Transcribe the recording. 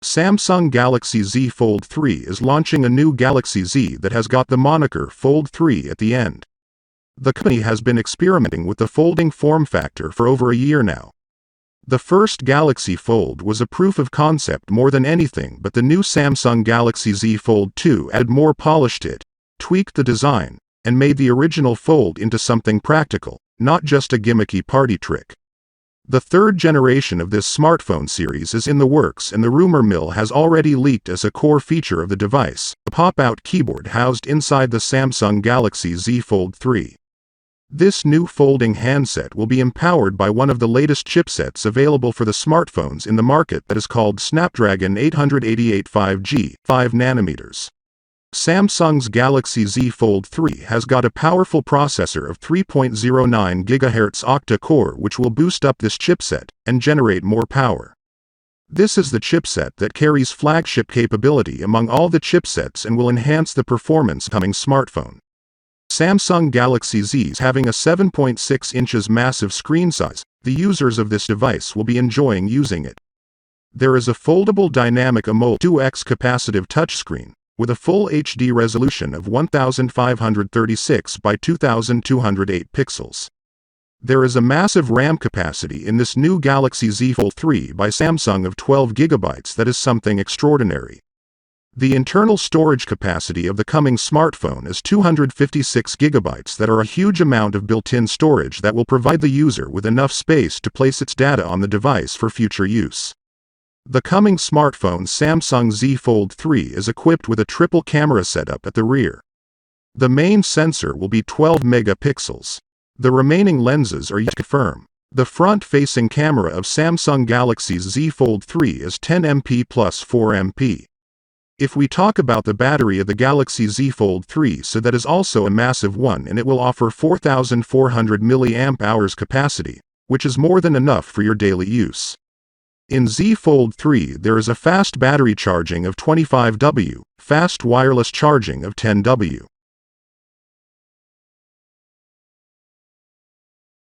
Samsung Galaxy Z Fold 3 is launching a new Galaxy Z that has got the moniker Fold 3 at the end. The company has been experimenting with the folding form factor for over a year now. The first Galaxy Fold was a proof of concept more than anything, but the new Samsung Galaxy Z Fold 2 added more polish to it, tweaked the design, and made the original Fold into something practical, not just a gimmicky party trick. The third generation of this smartphone series is in the works, and the rumor mill has already leaked as a core feature of the device, a pop-out keyboard housed inside the Samsung Galaxy Z Fold 3. This new folding handset will be empowered by one of the latest chipsets available for the smartphones in the market that is called Snapdragon 888 5G, 5 nanometers. Samsung's Galaxy Z Fold 3 has got a powerful processor of 3.09 GHz Octa-Core, which will boost up this chipset and generate more power. This is the chipset that carries flagship capability among all the chipsets and will enhance the performance of the coming smartphone. Samsung Galaxy Z having a 7.6 inches massive screen size, the users of this device will be enjoying using it. There is a foldable dynamic AMOLED 2x capacitive touchscreen, with a full HD resolution of 1536 by 2208 pixels. There is a massive RAM capacity in this new Galaxy Z Fold 3 by Samsung of 12 GB that is something extraordinary. The internal storage capacity of the coming smartphone is 256 GB that are a huge amount of built-in storage that will provide the user with enough space to place its data on the device for future use. The coming smartphone Samsung Z Fold 3 is equipped with a triple camera setup at the rear. The main sensor will be 12 megapixels. The remaining lenses are yet to confirm. The front-facing camera of Samsung Galaxy's Z Fold 3 is 10 MP plus 4 MP. If we talk about the battery of the Galaxy Z Fold 3, so that is also a massive one, and it will offer 4400 mAh capacity, which is more than enough for your daily use. In Z Fold 3 there is a fast battery charging of 25W, fast wireless charging of 10W.